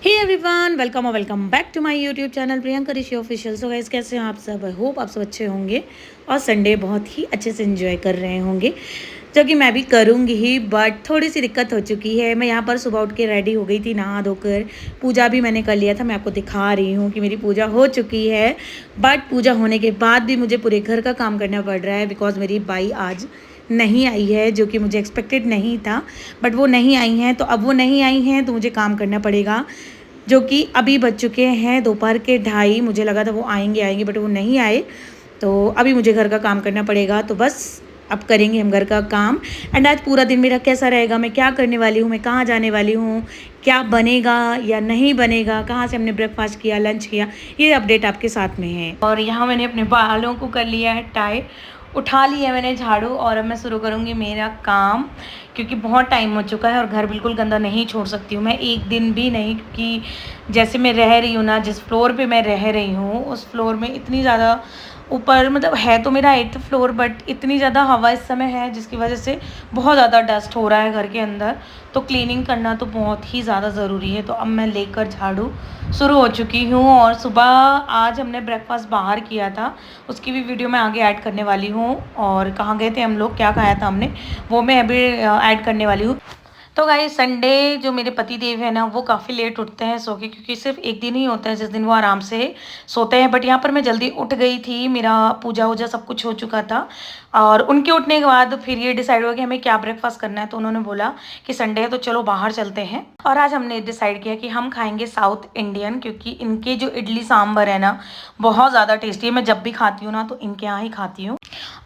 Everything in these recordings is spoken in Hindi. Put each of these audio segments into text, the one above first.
हे एवरीवन, वेलकम और welcome back to my YouTube channel Priyanka Rishi official. So guys, कैसे हैं आप सब? आई होप आप सब अच्छे होंगे और संडे बहुत ही अच्छे से एंजॉय कर रहे होंगे, जो कि मैं भी करूँगी ही। बट थोड़ी सी दिक्कत हो चुकी है। मैं यहाँ पर सुबह उठ के रेडी हो गई थी, नहा धोकर। पूजा भी मैंने कर लिया था। मैं आपको दिखा रही हूँ कि मेरी पूजा हो चुकी है। बट पूजा होने के बाद भी मुझे पूरे घर का काम करना पड़ रहा है, बिकॉज मेरी बाई आज नहीं आई है, जो कि मुझे एक्सपेक्टेड नहीं था। बट वो नहीं आई हैं, तो अब वो नहीं आई हैं तो मुझे काम करना पड़ेगा, जो कि अभी बज चुके हैं दोपहर के 2:30। मुझे लगा था वो आएंगे बट वो नहीं आए, तो अभी मुझे घर का काम करना पड़ेगा। तो बस अब करेंगे हम घर का काम। एंड आज पूरा दिन मेरा कैसा रहेगा, मैं क्या करने वाली हूँ, मैं कहाँ जाने वाली हूँ, क्या बनेगा या नहीं बनेगा, कहाँ से हमने ब्रेकफास्ट किया, लंच किया, ये अपडेट आपके साथ में है। और यहाँ मैंने अपने बालों को कर लिया है टाई, उठा लिया है मैंने झाड़ू, और अब मैं शुरू करूँगी मेरा काम, क्योंकि बहुत टाइम हो चुका है और घर बिल्कुल गंदा नहीं छोड़ सकती हूँ मैं एक दिन भी नहीं। क्योंकि जैसे मैं रह रही हूँ ना, जिस फ्लोर पे मैं रह रही हूँ उस फ्लोर में इतनी ज़्यादा ऊपर, मतलब है तो मेरा 8th फ्लोर, बट इतनी ज़्यादा हवा इस समय है जिसकी वजह से बहुत ज़्यादा डस्ट हो रहा है घर के अंदर। तो क्लीनिंग करना तो बहुत ही ज़्यादा ज़रूरी है। तो अब मैं लेकर झाड़ू शुरू हो चुकी हूँ। और सुबह आज हमने ब्रेकफास्ट बाहर किया था, उसकी भी वीडियो मैं आगे ऐड करने वाली हूँ। और कहाँ गए थे हम लोग, क्या खाया था हमने, वो मैं अभी ऐड करने वाली हूँ। तो गाइस, संडे जो मेरे पति देव है ना, वो काफ़ी लेट उठते हैं सो के, क्योंकि सिर्फ एक दिन ही होता है जिस दिन वो आराम से सोते हैं। बट यहाँ पर मैं जल्दी उठ गई थी, मेरा पूजा वूजा सब कुछ हो चुका था। और उनके उठने के बाद फिर ये डिसाइड हुआ कि हमें क्या ब्रेकफास्ट करना है। तो उन्होंने बोला कि संडे है तो चलो बाहर चलते हैं। और आज हमने डिसाइड किया कि हम खाएंगे साउथ इंडियन, क्योंकि इनके जो इडली सांभर है ना, बहुत ज़्यादा टेस्टी है। मैं जब भी खाती हूँ ना तो इनके यहाँ ही खाती हूँ।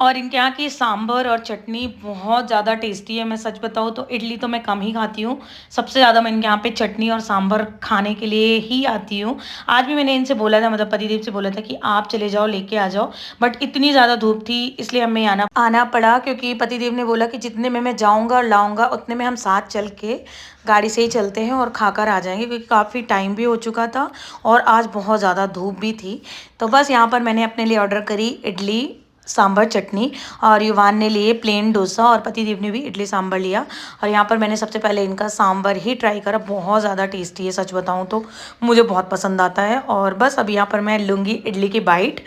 और इनके यहाँ की सांभर और चटनी बहुत ज़्यादा टेस्टी है। मैं सच बताऊँ तो इडली तो मैं कम ही खाती हूँ, सबसे ज़्यादा मैं इनके यहाँ पे चटनी और सांभर खाने के लिए ही आती हूँ। आज भी मैंने इनसे बोला था, मतलब पतिदेव से बोला था कि आप चले जाओ, लेके आ जाओ। बट इतनी ज़्यादा धूप थी, इसलिए हमें आना पड़ा, क्योंकि पतिदेव ने बोला कि जितने में मैं जाऊँगा और लाऊँगा उतने में हम साथ चल के गाड़ी से ही चलते हैं और खाकर आ जाएंगे, क्योंकि काफ़ी टाइम भी हो चुका था और आज बहुत ज़्यादा धूप भी थी। तो बस यहाँ पर मैंने अपने लिए ऑर्डर करी इडली सांभर चटनी, और युवान ने लिए प्लेन डोसा, और पतिदेव ने भी इडली सांभर लिया। और यहाँ पर मैंने सबसे पहले इनका सांभर ही ट्राई करा, बहुत ज़्यादा टेस्टी है, सच बताऊँ तो मुझे बहुत पसंद आता है। और बस अब यहाँ पर मैं लूँगी इडली की बाइट।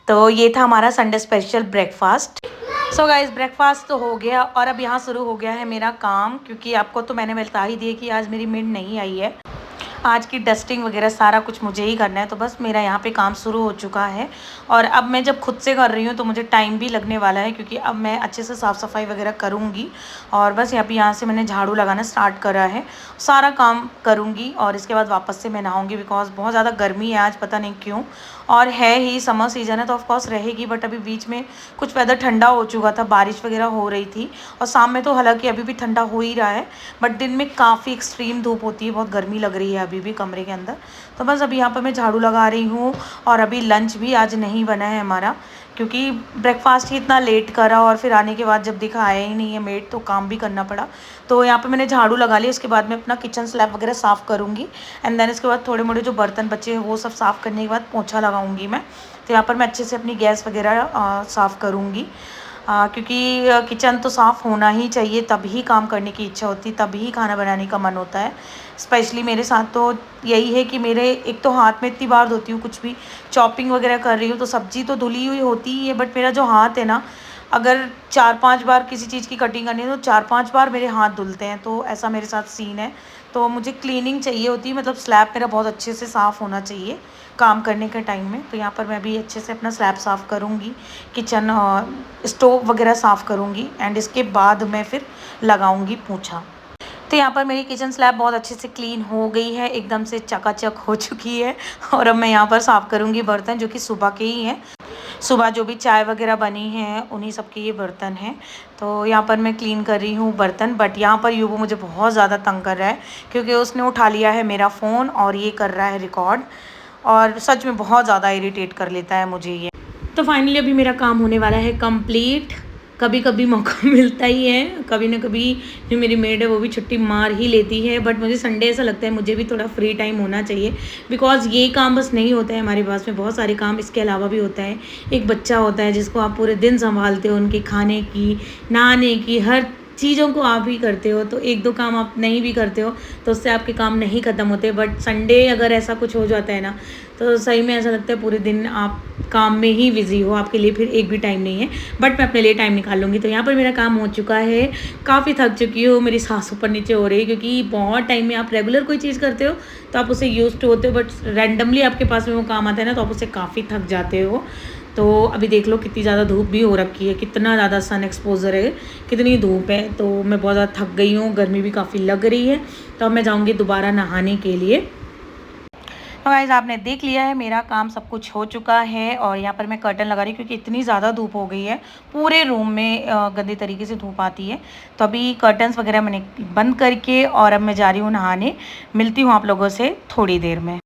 तो ये था हमारा Sunday special breakfast. So guys, breakfast तो हो गया और अब यहाँ शुरू हो गया है मेरा काम, क्योंकि आपको तो मैंने बता ही दिया कि आज मेरी मेड नहीं आई है। आज की डस्टिंग वगैरह सारा कुछ मुझे ही करना है। तो बस मेरा यहाँ पे काम शुरू हो चुका है। और अब मैं जब खुद से कर रही हूँ तो मुझे टाइम भी लगने वाला है, क्योंकि अब मैं अच्छे से साफ़ सफाई वगैरह करूँगी। और बस यहाँ से मैंने झाड़ू लगाना स्टार्ट करा है, सारा काम करूँगी और इसके बाद वापस से मैं नहाऊँगी, बिकॉज बहुत ज़्यादा गर्मी है आज, पता नहीं क्यों। और है ही समर सीज़न है तो ऑफकोर्स रहेगी, बट अभी बीच में कुछ वेदर ठंडा हो चुका था, बारिश वगैरह हो रही थी। और शाम में तो हालांकि अभी भी ठंडा हो ही रहा है, बट दिन में काफ़ी एक्सट्रीम धूप होती है, बहुत गर्मी लग रही है अभी भी कमरे के अंदर। तो बस अभी यहाँ पर मैं झाड़ू लगा रही हूँ। और अभी लंच भी आज नहीं बना है हमारा, क्योंकि ब्रेकफास्ट ही इतना लेट करा और फिर आने के बाद जब देखा आया ही नहीं है मेड, तो काम भी करना पड़ा। तो यहाँ पे मैंने झाड़ू लगा लिया, उसके बाद मैं अपना किचन स्लैब वगैरह साफ़ करूँगी। एंड देन इसके बाद थोड़े मोड़े जो बर्तन बचे हैं वो सब साफ़ करने के बाद पोछा लगाऊंगी मैं। तो यहाँ पर मैं अच्छे से अपनी गैस वगैरह साफ़ करूँगी, क्योंकि किचन तो साफ़ होना ही चाहिए, तभी काम करने की इच्छा होती है, तभी खाना बनाने का मन होता है। स्पेशली मेरे साथ तो यही है कि मेरे एक तो हाथ में इतनी बार धोती हूँ, कुछ भी चॉपिंग वगैरह कर रही हूँ तो सब्ज़ी तो धुली हुई होती ही है, बट मेरा जो हाथ है ना, अगर 4-5 बार किसी चीज़ की कटिंग करनी है तो 4-5 बार मेरे हाथ धुलते हैं। तो ऐसा मेरे साथ सीन है। तो मुझे क्लीनिंग चाहिए होती है, मतलब स्लैब मेरा बहुत अच्छे से साफ़ होना चाहिए काम करने के टाइम में। तो यहाँ पर मैं भी अच्छे से अपना स्लैब साफ़ करूँगी, किचन स्टोव वगैरह साफ़ करूँगी, एंड इसके बाद मैं फिर लगाऊँगी पोछा। तो यहाँ पर मेरी किचन स्लैब बहुत अच्छे से क्लीन हो गई है, एकदम से चकाचक हो चुकी है। और अब मैं यहाँ पर साफ़ करूँगी बर्तन, जो कि सुबह के ही हैं, सुबह जो भी चाय वगैरह बनी है उन्हीं सब के ये बर्तन हैं। तो यहाँ पर मैं क्लीन कर रही हूँ बर्तन। बट यहाँ पर युबू मुझे बहुत ज़्यादा तंग कर रहा है, क्योंकि उसने उठा लिया है मेरा फ़ोन और ये कर रहा है रिकॉर्ड, और सच में बहुत ज़्यादा इरिटेट कर लेता है मुझे ये। तो फाइनली अभी मेरा काम होने वाला है कंप्लीट। कभी कभी मौका मिलता ही है, कभी ना कभी जो मेरी मेड है वो भी छुट्टी मार ही लेती है। बट मुझे संडे ऐसा लगता है मुझे भी थोड़ा फ्री टाइम होना चाहिए, बिकॉज ये काम बस नहीं होता है हमारे पास में, बहुत सारे काम इसके अलावा भी होता है। एक बच्चा होता है जिसको आप पूरे दिन संभालते हो, उनके खाने की, नहाने की, हर चीज़ों को आप ही करते हो, तो एक दो काम आप नहीं भी करते हो तो उससे आपके काम नहीं ख़त्म होते। बट संडे अगर ऐसा कुछ हो जाता है ना, तो सही में ऐसा लगता है पूरे दिन आप काम में ही बिज़ी हो, आपके लिए फिर एक भी टाइम नहीं है। बट मैं अपने लिए टाइम निकाल लूँगी। तो यहाँ पर मेरा काम हो चुका है, काफ़ी थक चुकी हूँ, मेरी सांस ऊपर नीचे हो रही है, क्योंकि बहुत टाइम में आप रेगुलर कोई चीज़ करते हो तो आप उसे यूज़ टू होते हो, बट रैंडमली आपके पास में वो काम आता है ना, तो आप उससे काफ़ी थक जाते हो। तो अभी देख लो कितनी ज़्यादा धूप भी हो रखी है, कितना ज़्यादा सन एक्सपोजर है, कितनी धूप है। तो मैं बहुत ज़्यादा थक गई हूँ, गर्मी भी काफ़ी लग रही है। तो अब मैं जाऊँगी दोबारा नहाने के लिए। तो गाइस आपने देख लिया है, मेरा काम सब कुछ हो चुका है और यहाँ पर मैं कर्टन लगा रही हूँ, क्योंकि इतनी ज़्यादा धूप हो गई है, पूरे रूम में गंदे तरीके से धूप आती है। तो अभी कर्टन्स वगैरह मैंने बंद करके और अब मैं जा रही हूँ नहाने। मिलती हूँ आप लोगों से थोड़ी देर में।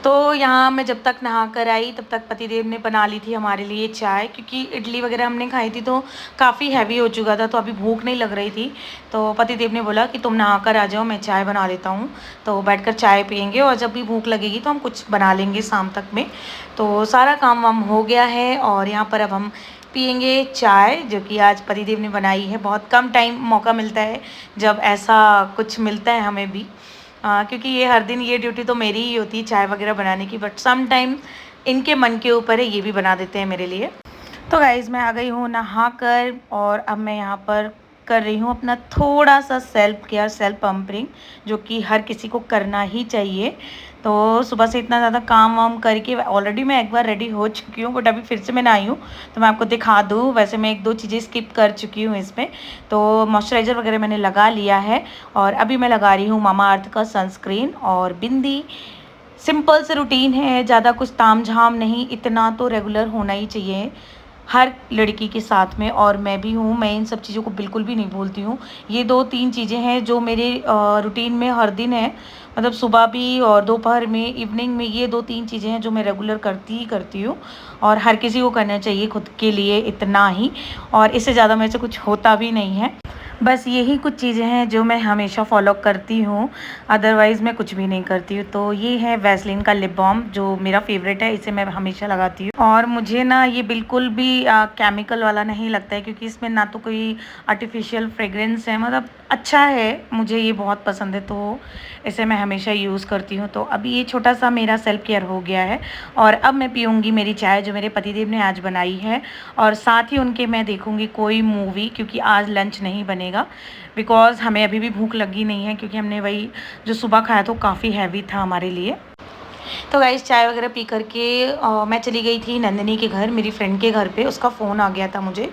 तो यहाँ मैं जब तक नहा कर आई तब तक पतिदेव ने बना ली थी हमारे लिए चाय, क्योंकि इडली वगैरह हमने खाई थी तो काफ़ी हैवी हो चुका था, तो अभी भूख नहीं लग रही थी। तो पतिदेव ने बोला कि तुम नहा कर आ जाओ, मैं चाय बना लेता हूँ। तो बैठकर चाय पियेंगे और जब भी भूख लगेगी तो हम कुछ बना लेंगे शाम तक में। तो सारा काम वाम हो गया है और यहाँ पर अब हम पियेंगे चाय, जो कि आज पतिदेव ने बनाई है। बहुत कम टाइम मौका मिलता है जब ऐसा कुछ मिलता है हमें भी, क्योंकि ये हर दिन ये ड्यूटी तो मेरी ही होती है चाय वगैरह बनाने की, बट सम टाइम इनके मन के ऊपर है, ये भी बना देते हैं मेरे लिए। तो गाइज़ मैं आ गई हूँ नहा कर और अब मैं यहाँ पर कर रही हूँ अपना थोड़ा सा सेल्फ केयर, सेल्फ पम्परिंग, जो कि हर किसी को करना ही चाहिए। तो सुबह से इतना ज़्यादा काम वाम करके ऑलरेडी मैं एक बार रेडी हो चुकी हूँ, बट अभी फिर से मैं आई हूँ तो मैं आपको दिखा दूँ। वैसे मैं एक दो चीज़ें स्किप कर चुकी हूँ इसमें। तो मॉइस्चराइज़र वगैरह मैंने लगा लिया है और अभी मैं लगा रही हूँ मामा अर्थ का सनस्क्रीन और बिंदी। सिंपल से रूटीन है, ज़्यादा कुछ ताम झाम नहीं, इतना तो रेगुलर होना ही चाहिए हर लड़की के साथ में, और मैं भी हूँ। मैं इन सब चीज़ों को बिल्कुल भी नहीं भूलती हूँ। ये 2-3 चीज़ें हैं जो मेरे रूटीन में हर दिन है, मतलब सुबह भी और दोपहर में, इवनिंग में। ये 2-3 चीज़ें हैं जो मैं रेगुलर करती ही करती हूँ और हर किसी को करना चाहिए खुद के लिए इतना ही, और इससे ज़्यादा मेरे से कुछ होता भी नहीं है। बस यही कुछ चीज़ें हैं जो मैं हमेशा फॉलो करती हूँ, अदरवाइज़ मैं कुछ भी नहीं करती हूँ। तो ये है वैसलीन का लिप बाम, जो मेरा फेवरेट है, इसे मैं हमेशा लगाती हूँ। और मुझे ना ये बिल्कुल भी केमिकल वाला नहीं लगता है, क्योंकि इसमें ना तो कोई आर्टिफिशियल फ्रेगरेंस है, मतलब अच्छा है, मुझे ये बहुत पसंद है, तो इसे मैं हमेशा यूज़ करती हूँ। तो अभी ये छोटा सा मेरा सेल्फ केयर हो गया है और अब मैं पीऊँगी मेरी चाय, जो मेरे पतिदेव ने आज बनाई है, और साथ ही उनके मैं देखूँगी कोई मूवी, क्योंकि आज लंच नहीं बनेगा, बिकॉज़ हमें अभी भी भूख लगी नहीं है, क्योंकि हमने वही जो सुबह खाया तो काफ़ी हैवी था हमारे लिए। तो गाइस चाय वगैरह पी करके मैं चली गई थी नंदिनी के घर, मेरी फ्रेंड के घर पे। उसका फ़ोन आ गया था मुझे,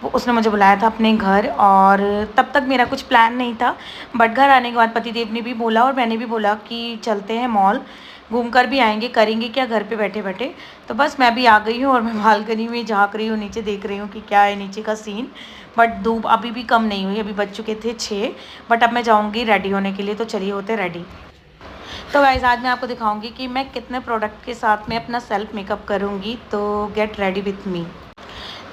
वो उसने मुझे बुलाया था अपने घर, और तब तक मेरा कुछ प्लान नहीं था। बट घर आने के बाद पतिदेव ने भी बोला और मैंने भी बोला कि चलते हैं मॉल, घूम कर भी आएंगे, करेंगे क्या घर पे बैठे बैठे। तो बस मैं भी आ गई हूँ और मैं बालकनी में झाँक रही हूँ, नीचे देख रही हूँ कि क्या है नीचे का सीन। बट धूप अभी भी कम नहीं हुई, अभी बज चुके थे 6। बट अब मैं जाऊँगी रेडी होने के लिए, तो चलिए होते रेडी। तो गाइज़ आज मैं आपको दिखाऊंगी कि मैं कितने प्रोडक्ट के साथ में अपना सेल्फ मेकअप करूंगी, तो गेट रेडी विथ मी।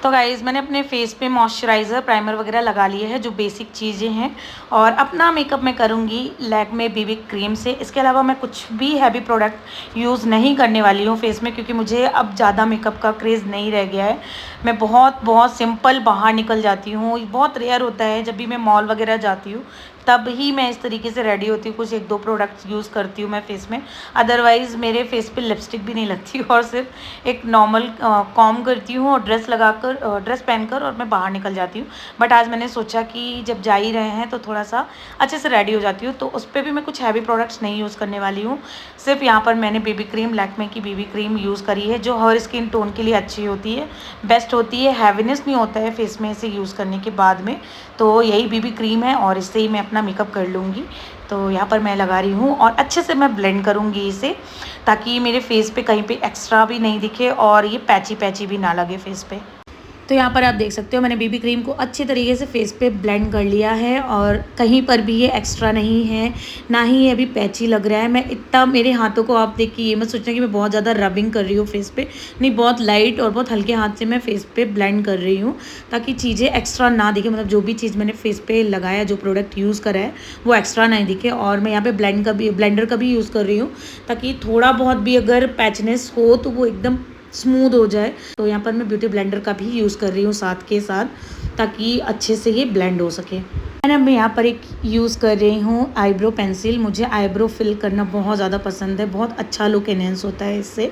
तो गाइज़ मैंने अपने फेस पे मॉइस्चराइज़र, प्राइमर वगैरह लगा लिए हैं, जो बेसिक चीज़ें हैं, और अपना मेकअप मैं करूँगी लैक्मे बीबी क्रीम से। इसके अलावा मैं कुछ भी हैवी प्रोडक्ट यूज़ नहीं करने वाली हूँ फेस में, क्योंकि मुझे अब ज़्यादा मेकअप का क्रेज़ नहीं रह गया है। मैं बहुत बहुत सिंपल बाहर निकल जाती हूँ, बहुत रेयर होता है जब भी मैं मॉल वगैरह जाती हूँ तब ही मैं इस तरीके से रेडी होती हूँ, कुछ एक दो प्रोडक्ट्स यूज़ करती हूँ मैं फेस में। अदरवाइज़ मेरे फेस पे लिपस्टिक भी नहीं लगती, और सिर्फ एक नॉर्मल कॉम करती हूँ और ड्रेस लगाकर, ड्रेस पहनकर, और मैं बाहर निकल जाती हूँ। बट आज मैंने सोचा कि जब जा ही रहे हैं तो थोड़ा सा अच्छे से रेडी हो जाती हूँ, तो उस पर भी मैं कुछ हैवी प्रोडक्ट्स नहीं यूज़ करने वाली हूँ। सिर्फ यहाँ पर मैंने बेबी क्रीम, लैक्मे की बेबी क्रीम यूज़ करी है, जो हर स्किन टोन के लिए अच्छी होती है, बेस्ट होती है, हैवीनेस नहीं होता है फेस में इसे यूज़ करने के बाद में। तो यही बेबी क्रीम है और इससे ही मैं अपना मेकअप कर लूँगी। तो यहाँ पर मैं लगा रही हूँ और अच्छे से मैं ब्लेंड करूँगी इसे, ताकि मेरे फेस पे कहीं पे एक्स्ट्रा भी नहीं दिखे और ये पैची पैची भी ना लगे फेस पे। तो यहाँ पर आप देख सकते हो मैंने बेबी क्रीम को अच्छे तरीके से फेस पे ब्लेंड कर लिया है, और कहीं पर भी ये एक्स्ट्रा नहीं है, ना ही ये अभी पैची लग रहा है। मैं इतना, मेरे हाथों को आप देखिए, ये मत सोचना कि मैं बहुत ज़्यादा रबिंग कर रही हूँ फेस पे, नहीं, बहुत लाइट और बहुत हल्के हाथ से मैं फेस पे ब्लेंड कर रही हूँ, ताकि चीज़ें एक्स्ट्रा ना दिखे, मतलब जो भी चीज़ मैंने फेस पे लगाया, जो प्रोडक्ट यूज़ करा है वो एक्स्ट्रा नहीं दिखे। और मैं यहाँ पे ब्लेंडर का भी यूज़ कर रही हूँ, ताकि थोड़ा बहुत भी अगर पैचनेस हो तो वो एकदम स्मूथ हो जाए। तो यहाँ पर मैं ब्यूटी ब्लेंडर का भी यूज़ कर रही हूँ साथ के साथ। ताकि अच्छे से ये ब्लेंड हो सके। एंड अब मैं यहाँ पर एक यूज़ कर रही हूँ आईब्रो पेंसिल। मुझे आईब्रो फिल करना बहुत ज़्यादा पसंद है, बहुत अच्छा लुक एनहेंस होता है इससे।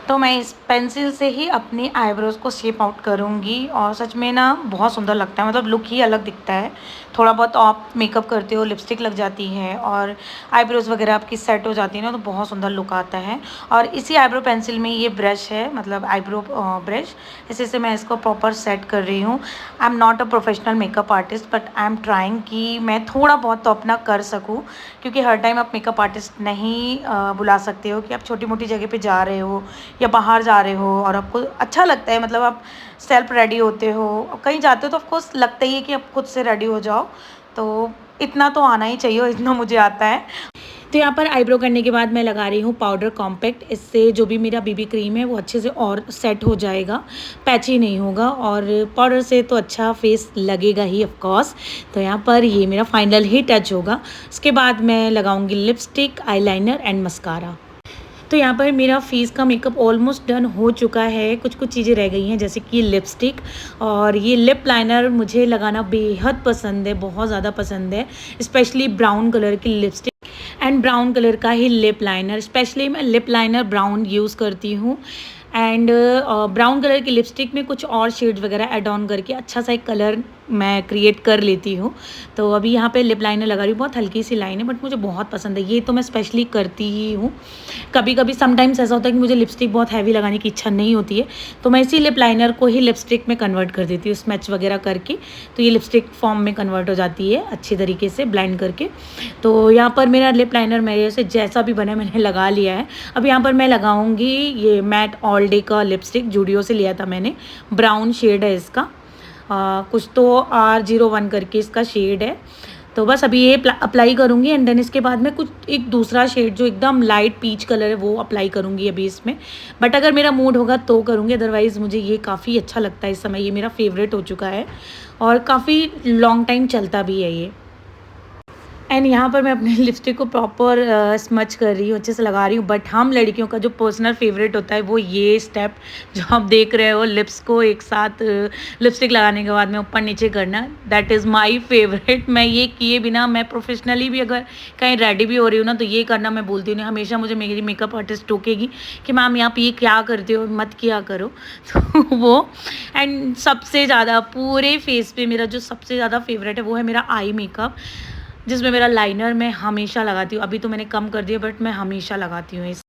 तो मैं इस पेंसिल से ही अपनी आईब्रोज़ को शेप आउट करूँगी और सच में ना बहुत सुंदर लगता है, मतलब लुक ही अलग दिखता है। थोड़ा बहुत आप मेकअप करते हो, लिपस्टिक लग जाती है और आईब्रोज़ वगैरह आपकी सेट हो जाती है ना, तो बहुत सुंदर लुक आता है। और इसी आईब्रो पेंसिल में ये ब्रश है, मतलब आईब्रो ब्रश, इसी से मैं इसको प्रॉपर सेट कर रही हूँ। I am not a professional makeup artist, but I am trying कि मैं थोड़ा बहुत तो अपना कर सकूँ, क्योंकि हर टाइम आप मेकअप आर्टिस्ट नहीं बुला सकते हो कि आप छोटी मोटी जगह पे जा रहे हो या बाहर जा रहे हो और आपको अच्छा लगता है, मतलब आप सेल्फ रेडी होते हो, कहीं जाते हो तो ऑफकोर्स लगता ही है कि आप खुद से रेडी हो जाओ, तो इतना तो आना ही चाहिए और इतना मुझे आता है। तो यहाँ पर आईब्रो करने के बाद मैं लगा रही हूँ पाउडर कॉम्पैक्ट। इससे जो भी मेरा बीबी क्रीम है वो अच्छे से और सेट हो जाएगा, पैची नहीं होगा, और पाउडर से तो अच्छा फेस लगेगा ही ऑफ कोर्स। तो यहाँ पर ये मेरा फाइनल ही टच होगा। उसके बाद मैं लगाऊंगी लिपस्टिक, आईलाइनर एंड मस्कारा। तो यहाँ पर मेरा फेस का मेकअप ऑलमोस्ट डन हो चुका है। कुछ कुछ चीज़ें रह गई हैं, जैसे कि लिपस्टिक और ये लिप लाइनर मुझे लगाना बेहद पसंद है, बहुत ज़्यादा पसंद है। स्पेशली ब्राउन कलर की लिपस्टिक एंड ब्राउन कलर का ही लिप लाइनर। स्पेशली मैं लिप लाइनर ब्राउन यूज़ करती हूँ एंड ब्राउन कलर की लिपस्टिक में कुछ और शेड्स वगैरह ऐड ऑन करके अच्छा सा एक कलर मैं क्रिएट कर लेती हूँ। तो अभी यहाँ पे लिप लाइनर लगा रही हूँ, बहुत हल्की सी लाइन है बट मुझे बहुत पसंद है। ये तो मैं स्पेशली करती ही हूँ। कभी कभी समटाइम्स ऐसा होता है कि मुझे लिपस्टिक बहुत हैवी लगाने की इच्छा नहीं होती है, तो मैं इसी लिप लाइनर को ही लिपस्टिक में कन्वर्ट कर देती हूँ स्मैच वगैरह करके, तो ये लिपस्टिक फॉर्म में कन्वर्ट हो जाती है अच्छी तरीके से ब्लेंड करके। तो यहाँ पर मेरा लिप लाइनर मेरे से जैसा भी बना मैंने लगा लिया है। अब यहाँ पर मैं लगाऊंगी ये मैट ऑल डे का लिपस्टिक, जूडियो से लिया था मैंने, ब्राउन शेड है इसका, कुछ तो R01 करके इसका शेड है। तो बस अभी ये अप्लाई करूँगी एंड देन इसके बाद मैं कुछ एक दूसरा शेड जो एकदम लाइट पीच कलर है वो अप्लाई करूँगी अभी इसमें। बट अगर मेरा मूड होगा तो करूँगी, अदरवाइज़ मुझे ये काफ़ी अच्छा लगता है इस समय, ये मेरा फेवरेट हो चुका है और काफ़ी लॉन्ग टाइम चलता भी है ये। एंड यहाँ पर मैं अपने लिपस्टिक को प्रॉपर स्मच कर रही हूँ, अच्छे से लगा रही हूँ। बट हम लड़कियों का जो पर्सनल फेवरेट होता है वो ये स्टेप जो आप देख रहे हो, लिप्स को एक साथ लिपस्टिक लगाने के बाद में ऊपर नीचे करना, दैट इज़ माय फेवरेट। मैं ये किए बिना, मैं प्रोफेशनली भी अगर कहीं रेडी भी हो रही हूँ ना, तो ये करना मैं बोलती हूँ नहीं। हमेशा मुझे मेरी मेकअप आर्टिस्ट टोकेगी कि मैम आप ये क्या करते हो, मत किया करो। तो वो एंड सबसे ज़्यादा पूरे फेस पे मेरा जो सबसे ज़्यादा फेवरेट है वो है मेरा आई मेकअप, जिसमें मेरा लाइनर मैं हमेशा लगाती हूँ। अभी तो मैंने कम कर दिया बट मैं हमेशा लगाती हूँ इस।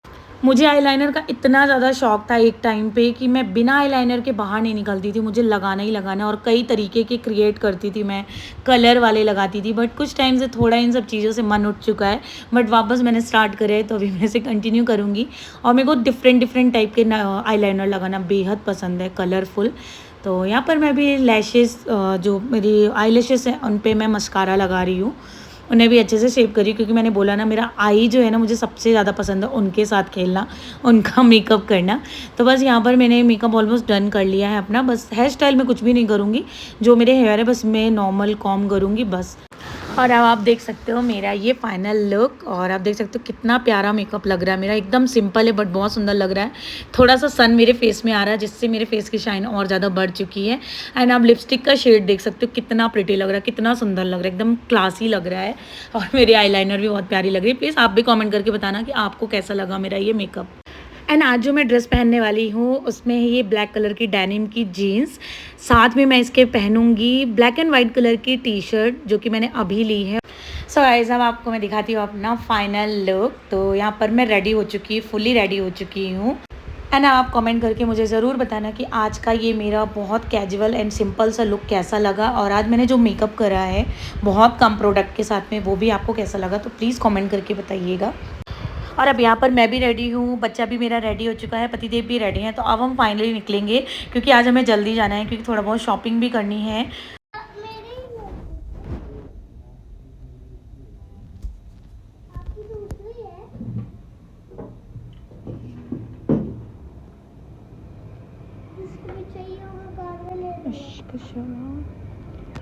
मुझे आईलाइनर का इतना ज़्यादा शौक था एक टाइम पे कि मैं बिना आईलाइनर के बाहर नहीं निकलती थी, मुझे लगाना ही लगाना, और कई तरीके के क्रिएट करती थी मैं, कलर वाले लगाती थी। बट कुछ टाइम से थोड़ा इन सब चीज़ों से मन उठ चुका है, बट वापस मैंने स्टार्ट करे तो अभी मैं इसे कंटिन्यू करूँगी। और मेरे को डिफरेंट टाइप के आईलाइनर लगाना बेहद पसंद है, कलरफुल। तो यहाँ पर मैं भी लैशेज़, जो मेरी आई लैशेज़ हैं उन पर मैं मस्कारा लगा रही हूँ, उन्हें भी अच्छे से शेप करी, क्योंकि मैंने बोला ना मेरा आई जो है ना मुझे सबसे ज़्यादा पसंद है उनके साथ खेलना, उनका मेकअप करना। तो बस यहाँ पर मैंने मेकअप ऑलमोस्ट डन कर लिया है अपना। बस हेयर स्टाइल में कुछ भी नहीं करूँगी, जो मेरे हेयर है बस मैं नॉर्मल कॉम करूँगी बस। और अब आप देख सकते हो मेरा ये फाइनल लुक, और आप देख सकते हो कितना प्यारा मेकअप लग रहा है मेरा, एकदम सिंपल है बट बहुत सुंदर लग रहा है। थोड़ा सा सन मेरे फेस में आ रहा है जिससे मेरे फेस की शाइन और ज़्यादा बढ़ चुकी है। एंड आप लिपस्टिक का शेड देख सकते हो कितना प्रिटी लग रहा है, कितना सुंदर लग रहा है, एकदम क्लासी लग रहा है। और मेरी आईलाइनर भी बहुत प्यारी लग रही है। प्लीज़ आप भी कॉमेंट करके बताना कि आपको कैसा लगा मेरा ये मेकअप। एंड आज जो मैं ड्रेस पहनने वाली हूँ उसमें है ये ब्लैक कलर की डेनिम की जीन्स, साथ में मैं इसके पहनूंगी ब्लैक एंड वाइट कलर की टी शर्ट जो कि मैंने अभी ली है। सो गाइस अब आपको मैं दिखाती हूँ अपना फाइनल लुक। तो यहाँ पर मैं रेडी हो चुकी, फुली रेडी हो चुकी हूँ। एंड आप कमेंट करके मुझे ज़रूर बताना कि आज का ये मेरा बहुत कैजुअल एंड सिंपल सा लुक कैसा लगा, और आज मैंने जो मेकअप करा है बहुत कम प्रोडक्ट के साथ में, वो भी आपको कैसा लगा, तो प्लीज़ कमेंट करके बताइएगा। और अब यहाँ पर मैं भी रेडी हूँ, बच्चा भी मेरा रेडी हो चुका है, पतिदेव भी रेडी हैं। तो अब हम फाइनली निकलेंगे क्योंकि आज हमें जल्दी जाना है, क्योंकि थोड़ा बहुत शॉपिंग भी करनी है।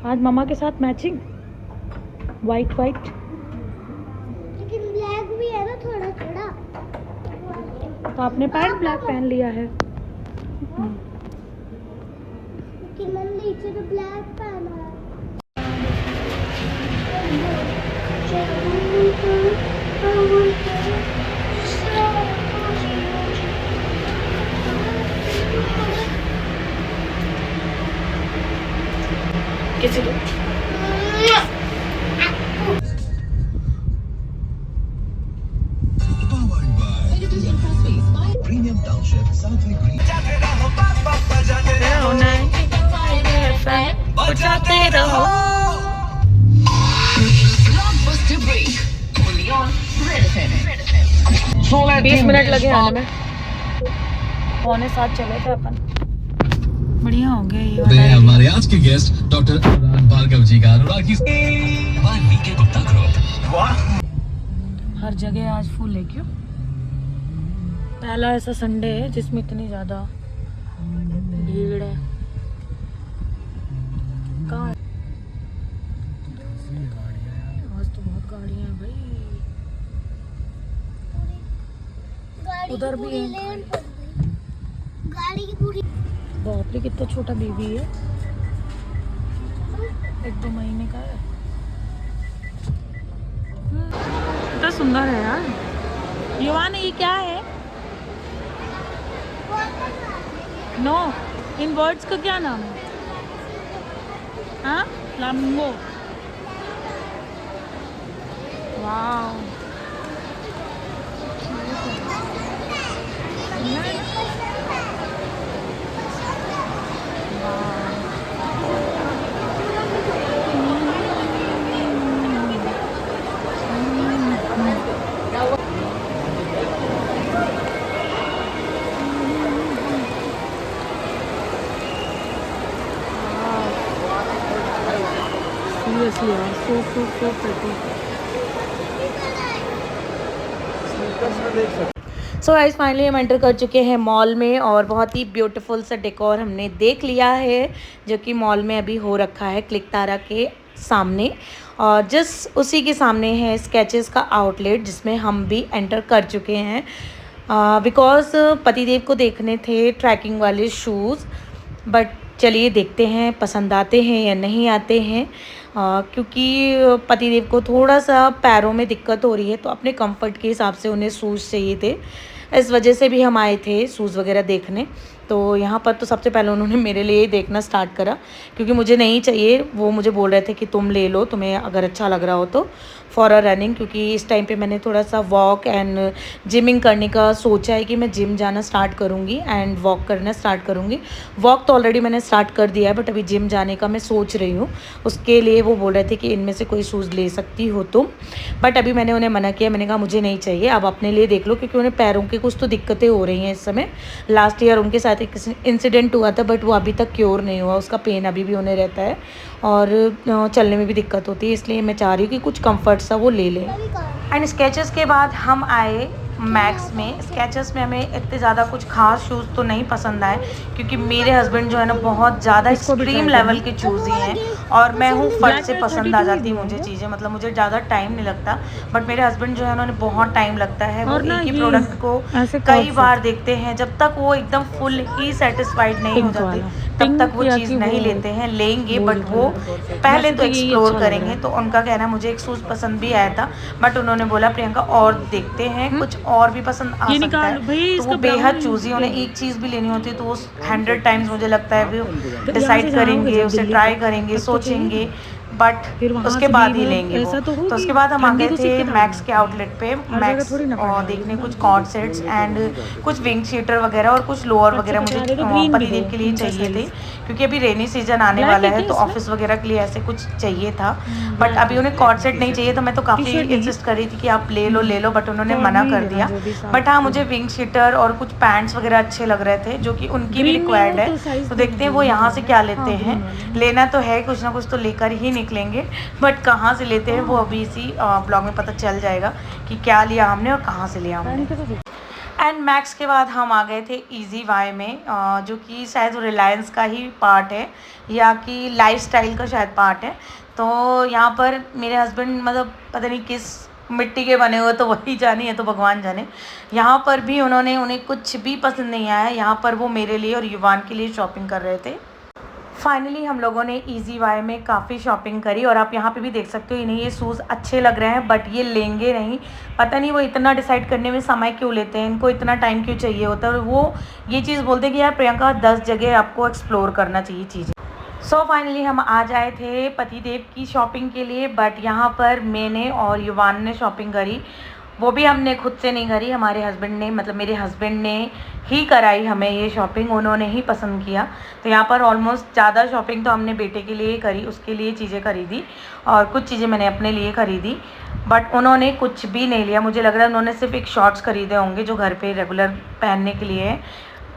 आज मम्मा के साथ मैचिंग वाइट वाइट, लेकिन ब्लैक भी है ना थोड़ा थोड़ा, तो आपने पैंट ब्लैक पहन लिया है। लेकिन मैंने नीचे तो ब्लैक पहन किसी को Premium Township, Southwick Green. बचाते रहो। Blockbuster break. Only on Red FM. 20 minute लगे आने में, 6:45 चले थे अपन। बढ़िया हो गया ये वाला। हमारे आज के गेस्ट डॉक्टर अनुराग भार्गव जी का अनुराग की वीके गुप्ता ग्रुप। हर जगह आज फुल है क्यों? पहला ऐसा संडे है जिसमें इतनी ज़्यादा भीड़ है। कहाँ है? आज तो बहुत गाड़ियाँ हैं भाई। उधर भी है गाड़ी की पूरी। बाप रे कितना छोटा बेबी है, 1-2 महीने का है। कितना सुंदर है यार। युवान ये क्या है? नो, इन बर्ड्स का क्या नाम है? हाँ, फ्लामिंगो। वाव, seriously यार, so pretty. So guys finally हम एंटर कर चुके हैं मॉल में और बहुत ही ब्यूटीफुल सा डेकोर हमने देख लिया है जो कि मॉल में अभी हो रखा है क्लिक तारा के सामने। और जस्ट उसी के सामने है स्केचेस का आउटलेट जिसमें हम भी एंटर कर चुके हैं बिकॉज़ पतिदेव को देखने थे ट्रैकिंग वाले शूज़। बट चलिए देखते हैं पसंद आते हैं या नहीं आते हैं क्योंकि पतिदेव को थोड़ा सा पैरों में दिक्कत हो रही है तो अपने कंफर्ट के हिसाब से उन्हें शूज़ चाहिए थे। इस वजह से भी हम आए थे शूज़ वगैरह देखने। तो यहाँ पर तो सबसे पहले उन्होंने मेरे लिए ही देखना स्टार्ट करा क्योंकि मुझे नहीं चाहिए। वो मुझे बोल रहे थे कि तुम ले लो, तुम्हें अगर अच्छा लग रहा हो तो, फॉर अ रनिंग। क्योंकि इस टाइम पे मैंने थोड़ा सा वॉक एंड जिमिंग करने का सोचा है कि मैं जिम जाना स्टार्ट करूँगी एंड वॉक करना स्टार्ट करूँगी। वॉक तो ऑलरेडी मैंने स्टार्ट कर दिया है बट अभी जिम जाने का मैं सोच रही हूँ। उसके लिए वो बोल रहे थे कि इनमें से कोई शूज़ ले सकती हो तुम। बट अभी मैंने उन्हें मना किया, मैंने कहा मुझे नहीं चाहिए, आप अपने लिए देख लो क्योंकि उन्हें पैरों की कुछ तो दिक्कतें हो रही हैं इस समय। लास्ट ईयर उनके साथ एक इंसिडेंट हुआ था बट वो अभी तक क्योर नहीं हुआ, उसका पेन अभी भी उन्हें रहता है और चलने में भी दिक्कत होती है। इसलिए मैं चाह रही हूँ कि कुछ कंफर्ट सा वो ले लें। एंड स्केचेस के बाद हम आए मैक्स में। स्केचेस में हमें इतने ज़्यादा कुछ खास शूज़ तो नहीं पसंद आए क्योंकि मेरे हस्बैंड जो है ना बहुत ज़्यादा एक्सट्रीम लेवल के चूज़ी हैं और मैं हूँ फट से पसंद आ जाती मुझे चीज़ें, मतलब मुझे ज़्यादा टाइम नहीं लगता। बट मेरे हस्बैंड जो है उन्होंने बहुत टाइम लगता है, वो एक ही प्रोडक्ट को कई बार देखते हैं। जब तक वो एकदम फुल ही सेटिस्फाइड नहीं हो जाते तब तक वो चीज़ नहीं लेते हैं। लेंगे बट वो पहले तो एक्सप्लोर करेंगे। तो उनका कहना, मुझे एक शूज़ पसंद भी आया था बट उन्होंने बोला प्रियंका और देखते हैं कुछ और भी पसंद आ सकता है। तो वो बेहद चूज़ी, उन्हें एक चीज़ भी लेनी होती है तो वो 100 टाइम्स मुझे लगता है वो डिसाइड करेंगे, उसे ट्राई करेंगे, सोचेंगे बट उसके बाद ही लेंगे वो। तो उसके बाद हम आ गए थे मैक्स के आउटलेट पे। मैक्स और देखने कुछ कॉर्ड सेट्स एंड कुछ विंग शीटर वगैरह और कुछ लोअर वगैरह मुझे पतिदेव के लिए चाहिए थे क्योंकि अभी रेनी सीजन आने वाला है तो ऑफिस वगैरह के लिए ऐसे कुछ चाहिए था। बट अभी उन्हें कॉर्ड सेट नहीं चाहिए तो मैं तो काफ़ी इंसिस्ट कर रही थी कि आप ले लो बट उन्होंने मना कर दिया। बट हाँ, मुझे विंग शीटर और कुछ पैंट्स वगैरह अच्छे लग रहे थे जो कि उनकी भी रिक्वायर्ड है। तो देखते हैं वो यहाँ से क्या लेते हैं। लेना तो है, कुछ ना कुछ तो लेकर ही निकलेंगे बट कहाँ से लेते हैं वो अभी इसी ब्लॉग में पता चल जाएगा कि क्या लिया हमने और कहाँ से लिया हमने। एंड मैक्स के बाद हम आ गए थे इजी वाई में जो कि शायद रिलायंस का ही पार्ट है या कि लाइफस्टाइल का शायद पार्ट है। तो यहाँ पर मेरे हस्बैंड मतलब पता नहीं किस मिट्टी के बने हुए, तो वही जाने है तो भगवान जाने। यहाँ पर भी उन्हें कुछ भी पसंद नहीं आया। यहाँ पर वो मेरे लिए और युवान के लिए शॉपिंग कर रहे थे। फाइनली हम लोगों ने इजी वाई में काफ़ी शॉपिंग करी और आप यहाँ पे भी देख सकते हो, इन्हें ये शूज़ अच्छे लग रहे हैं बट ये लेंगे नहीं। पता नहीं वो इतना डिसाइड करने में समय क्यों लेते हैं, इनको इतना टाइम क्यों चाहिए होता है। और वो ये चीज़ बोलते हैं कि यार प्रियंका 10 जगह आपको एक्सप्लोर करना चाहिए चीज़ें। सो फाइनली हम आज आए थे पतिदेव की शॉपिंग के लिए, बट यहाँ पर मैंने और युवान ने शॉपिंग करी। वो भी हमने खुद से नहीं करी, हमारे हस्बैंड ने, मतलब मेरे हस्बैंड ने ही कराई हमें ये शॉपिंग, उन्होंने ही पसंद किया। तो यहाँ पर ऑलमोस्ट ज़्यादा शॉपिंग तो हमने बेटे के लिए करी, उसके लिए चीज़ें खरीदी और कुछ चीज़ें मैंने अपने लिए खरीदी। बट उन्होंने कुछ भी नहीं लिया, मुझे लग रहा है उन्होंने सिर्फ एक शॉर्ट्स खरीदे होंगे जो घर पे रेगुलर पहनने के लिए है।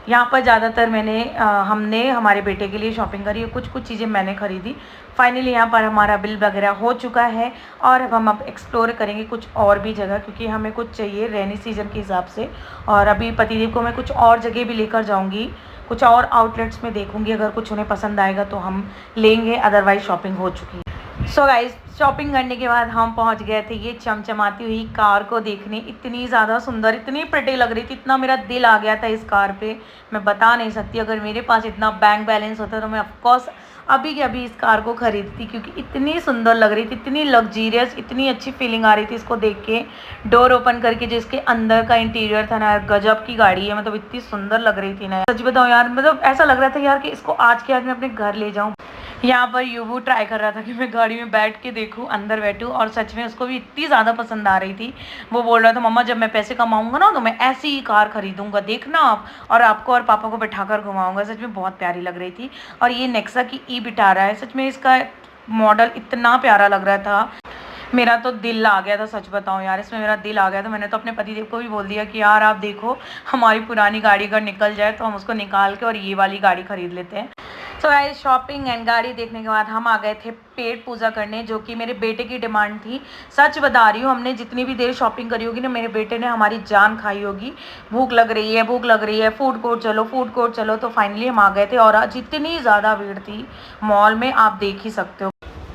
यहाँ पर ज़्यादातर हमने हमारे बेटे के लिए शॉपिंग करी और कुछ चीज़ें मैंने ख़रीदी। फाइनली यहाँ पर हमारा बिल वगैरह हो चुका है और अब एक्सप्लोर करेंगे कुछ और भी जगह, क्योंकि हमें कुछ चाहिए रेनी सीज़न के हिसाब से। और अभी पतिदेव को मैं कुछ और जगह भी लेकर जाऊँगी, कुछ और आउटलेट्स में देखूँगी, अगर कुछ उन्हें पसंद आएगा तो हम लेंगे, अदरवाइज़ शॉपिंग हो चुकी है। सो गाइस, शॉपिंग करने के बाद हम पहुंच गए थे ये चमचमाती हुई कार को देखने। इतनी ज़्यादा सुंदर, इतनी प्रिटी लग रही थी, इतना मेरा दिल आ गया था इस कार पे, मैं बता नहीं सकती। अगर मेरे पास इतना बैंक बैलेंस होता तो मैं ऑफकोर्स अभी के अभी इस कार को ख़रीदती, क्योंकि इतनी सुंदर लग रही थी, इतनी लग्जीरियस, इतनी अच्छी फीलिंग आ रही थी इसको देख के। डोर ओपन करके जो इसके अंदर का इंटीरियर था ना, गजब की गाड़ी है, मतलब इतनी सुंदर लग रही थी ना, सच बताऊँ यार, मतलब ऐसा लग रहा था यार कि इसको आज के आज मैं अपने घर ले जाऊँ। यहाँ पर युवू ट्राई कर रहा था कि मैं गाड़ी में बैठ के देखूँ, अंदर बैठूँ, और सच में उसको भी इतनी ज़्यादा पसंद आ रही थी। वो बोल रहा था मम्मा जब मैं पैसे कमाऊँगा ना तो मैं ऐसी ही कार खरीदूँगा, देखना आप, और आपको और पापा को बैठाकर घुमाऊँगा। सच में बहुत प्यारी लग रही थी। और ये नेक्सा की ई विटारा है, सच में इसका मॉडल इतना प्यारा लग रहा था, मेरा तो दिल आ गया था। सच बताऊं यार, इसमें मेरा दिल आ गया था। मैंने तो अपने पतिदेव को भी बोल दिया कि यार आप देखो, हमारी पुरानी गाड़ी अगर निकल जाए तो हम उसको निकाल के और ये वाली गाड़ी खरीद लेते हैं। तो गाइस, शॉपिंग एंड गाड़ी देखने के बाद हम आ गए थे पेट पूजा करने, जो कि मेरे बेटे की डिमांड थी। सच बता रही हूँ, हमने जितनी भी देर शॉपिंग करी होगी ना, मेरे बेटे ने हमारी जान खाई होगी। भूख लग रही है, भूख लग रही है, फूड कोर्ट चलो, फूड कोर्ट चलो। तो फाइनली हम आ गए थे और आज इतनी ज़्यादा भीड़ थी मॉल में, आप देख ही सकते हो।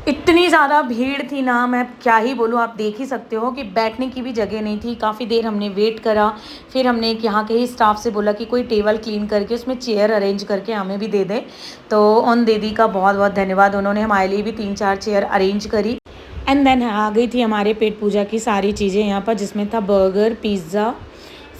इतनी ज़्यादा भीड़ थी ना, मैं क्या ही बोलूँ, आप देख ही सकते हो कि बैठने की भी जगह नहीं थी। काफ़ी देर हमने वेट करा, फिर हमने एक यहाँ के ही स्टाफ से बोला कि कोई टेबल क्लीन करके उसमें चेयर अरेंज करके हमें भी दे दे। तो उन दीदी का बहुत बहुत धन्यवाद, उन्होंने हमारे लिए भी 3-4 चेयर अरेंज करी। एंड देन आ गई थी हमारे पेट पूजा की सारी चीज़ें यहाँ पर, जिसमें था burger, pizza,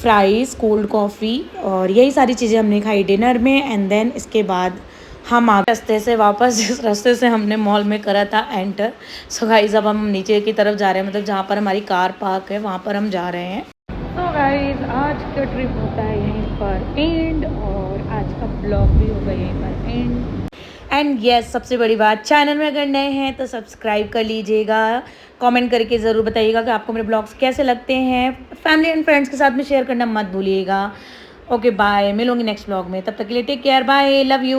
fries, cold coffee, और यही सारी चीज़ें हमने खाई डिनर में। एंड देन इसके बाद हम आ रास्ते से वापस, जिस रास्ते से हमने मॉल में करा था एंटर। सो गाइस, अब हम नीचे की तरफ जा रहे हैं, मतलब जहाँ पर हमारी कार पार्क है वहाँ पर हम जा रहे हैं। तो गाइस, आज का ट्रिप होता है यहीं पर एंड, और आज का ब्लॉग भी होगा यहीं पर एंड। एंड येस, सबसे बड़ी बात, चैनल में अगर नए हैं तो सब्सक्राइब कर लीजिएगा। कमेंट करके ज़रूर बताइएगा कि आपको मेरे ब्लॉग्स कैसे लगते हैं। फैमिली एंड फ्रेंड्स के साथ में शेयर करना मत भूलिएगा। ओके बाय, मिलूंगी नेक्स्ट ब्लॉग में, तब तक के लिए take care, bye, love you.